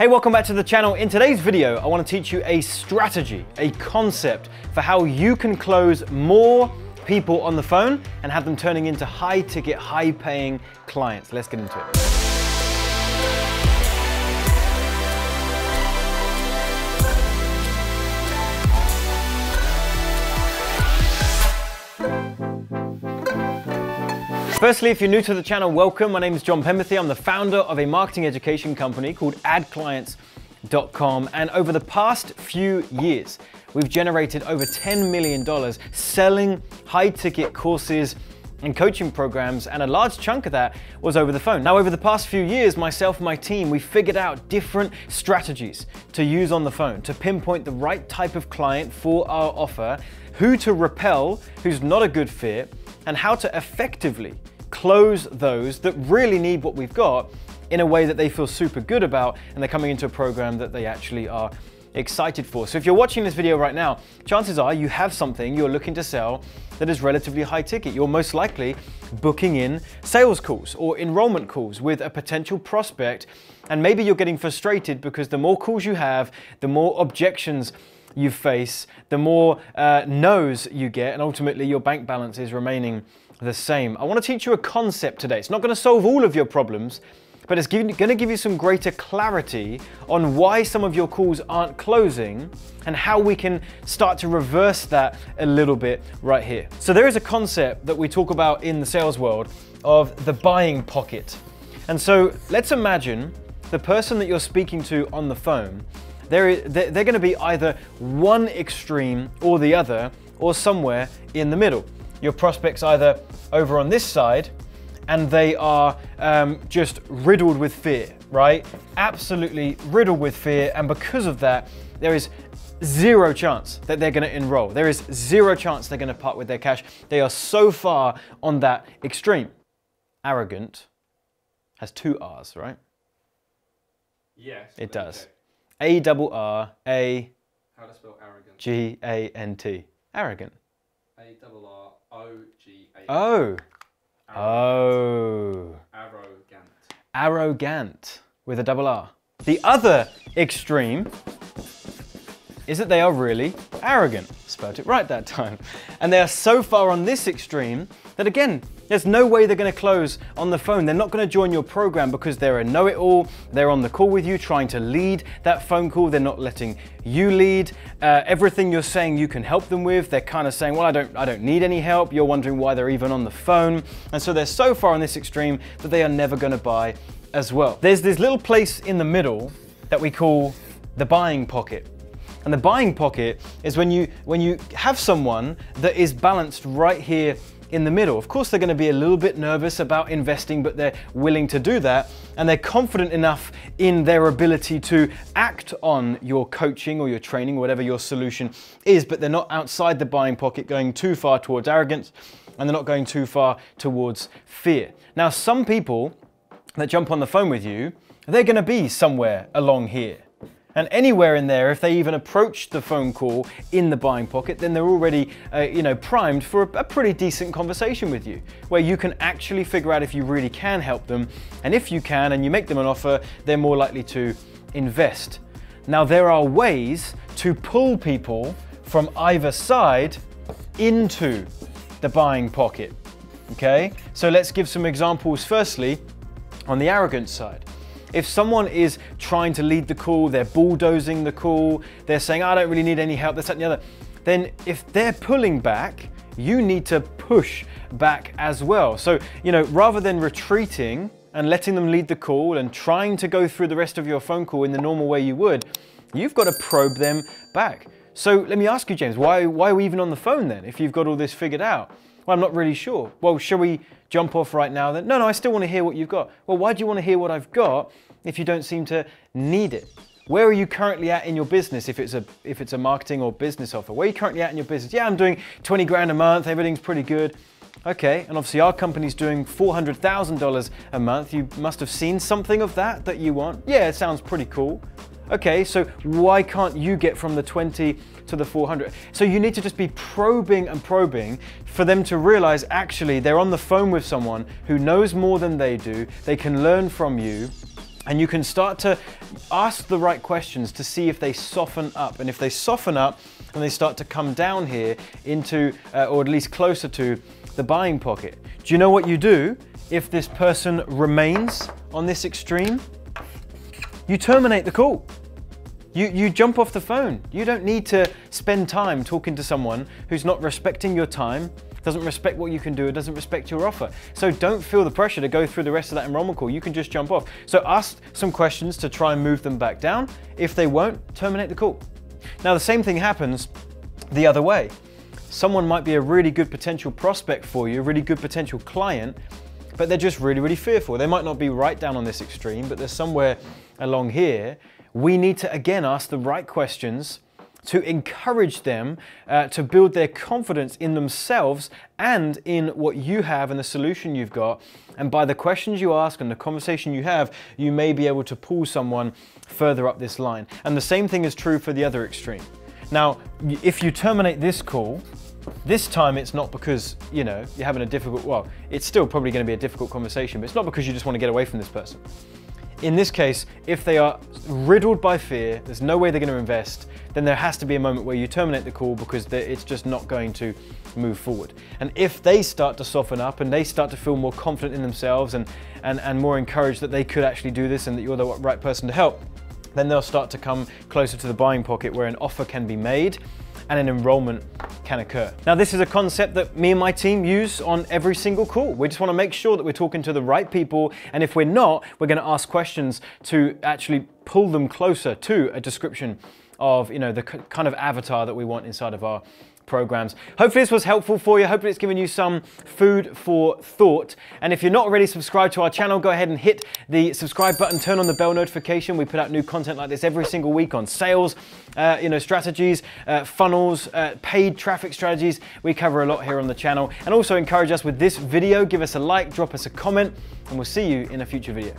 Hey, welcome back to the channel. In today's video, I want to teach you a strategy, a concept for how you can close more people on the phone and have them turning into high ticket, high paying clients. Let's get into it. Firstly, if you're new to the channel, welcome. My name is Penberthy. I'm the founder of a marketing education company called AdClients.com. And over the past few years, we've generated over $10 million selling high-ticket courses and coaching programs, and a large chunk of that was over the phone. Now, over the past few years, myself and my team, we figured out different strategies to use on the phone to pinpoint the right type of client for our offer, who to repel, who's not a good fit, and how to effectively close those that really need what we've got in a way that they feel super good about, and they're coming into a program that they actually are excited for. So if you're watching this video right now, chances are you have something you're looking to sell that is relatively high ticket. You're most likely booking in sales calls or enrollment calls with a potential prospect, and maybe you're getting frustrated because the more calls you have, the more objections you face, the more no's you get, and ultimately your bank balance is remaining the same. I want to teach you a concept today. It's not going to solve all of your problems, but it's going to give you some greater clarity on why some of your calls aren't closing and how we can start to reverse that a little bit right here. So there is a concept that we talk about in the sales world of the buying pocket. And so let's imagine the person that you're speaking to on the phone, they're going to be either one extreme or the other, or somewhere in the middle. Your prospect's either over on this side and they are just riddled with fear, right? Absolutely riddled with fear, and because of that, there is zero chance that they're going to enroll. There is zero chance they're going to part with their cash. They are so far on that extreme. Arrogant has two R's, right? Yes. It does. A-R-R-A. How to spell arrogant? G-A-N-T. Arrogant. A-R-R-O-G-A-N-T. Oh. Oh. Arrogant. Arrogant with a double R. The other extreme is that they are really arrogant. Spelled it right that time. And they are so far on this extreme that, again, there's no way they're going to close on the phone. They're not going to join your program because they're a know-it-all. They're on the call with you trying to lead that phone call. They're not letting you lead. Everything you're saying you can help them with, they're kind of saying, well, I don't need any help. You're wondering why they're even on the phone. And so they're so far on this extreme that they are never going to buy as well. There's this little place in the middle that we call the buying pocket. And the buying pocket is when you have someone that is balanced right here in the middle. Of course, they're going to be a little bit nervous about investing, but they're willing to do that. And they're confident enough in their ability to act on your coaching or your training, whatever your solution is, but they're not outside the buying pocket going too far towards arrogance, and they're not going too far towards fear. Now, some people that jump on the phone with you, they're going to be somewhere along here. And anywhere in there, if they even approach the phone call in the buying pocket, then they're already primed for a pretty decent conversation with you, where you can actually figure out if you really can help them. And if you can, and you make them an offer, they're more likely to invest. Now, there are ways to pull people from either side into the buying pocket, okay? So let's give some examples. Firstly, on the arrogant side. If someone is trying to lead the call, they're bulldozing the call, they're saying, I don't really need any help, this, that, and the other, then if they're pulling back, you need to push back as well. So, rather than retreating and letting them lead the call and trying to go through the rest of your phone call in the normal way you would, you've got to probe them back. So let me ask you, James, why are we even on the phone then if you've got all this figured out? Well, I'm not really sure. Well, shall we jump off right now then? No, I still want to hear what you've got. Well, why do you want to hear what I've got if you don't seem to need it? Where are you currently at in your business if it's a marketing or business offer? Where are you currently at in your business? Yeah, I'm doing 20 grand a month, everything's pretty good. Okay, and obviously our company's doing $400,000 a month. You must have seen something of that you want. Yeah, it sounds pretty cool. Okay, so why can't you get from the 20 to the 400? So you need to just be probing and probing for them to realize actually they're on the phone with someone who knows more than they do. They can learn from you, And you can start to ask the right questions to see if they soften up. And if they soften up and they start to come down here into, or at least closer to, the buying pocket. Do you know what you do if this person remains on this extreme? You terminate the call. You jump off the phone. You don't need to spend time talking to someone who's not respecting your time, doesn't respect what you can do, or doesn't respect your offer. So don't feel the pressure to go through the rest of that enrollment call. You can just jump off. So ask some questions to try and move them back down. If they won't, terminate the call. Now the same thing happens the other way. Someone might be a really good potential prospect for you, a really good potential client, but they're just really, really fearful. They might not be right down on this extreme, but they're somewhere along here. We need to, again, ask the right questions to encourage them to build their confidence in themselves and in what you have and the solution you've got. And by the questions you ask and the conversation you have, you may be able to pull someone further up this line. And the same thing is true for the other extreme. Now, if you terminate this call, this time it's not because, you know, you're having a difficult, well, it's still probably going to be a difficult conversation, but it's not because you just want to get away from this person. In this case, if they are riddled by fear, there's no way they're going to invest, then there has to be a moment where you terminate the call because it's just not going to move forward. And if they start to soften up and they start to feel more confident in themselves and more encouraged that they could actually do this and that you're the right person to help, then they'll start to come closer to the buying pocket where an offer can be made and an enrollment can occur. Now, this is a concept that me and my team use on every single call. We just want to make sure that we're talking to the right people, and if we're not, we're going to ask questions to actually pull them closer to a description of, you know, the kind of avatar that we want inside of our programs. Hopefully this was helpful for you. Hopefully it's given you some food for thought. And if you're not already subscribed to our channel, go ahead and hit the subscribe button, turn on the bell notification. We put out new content like this every single week on sales, strategies, funnels, paid traffic strategies. We cover a lot here on the channel. And also encourage us with this video. Give us a like, drop us a comment, and we'll see you in a future video.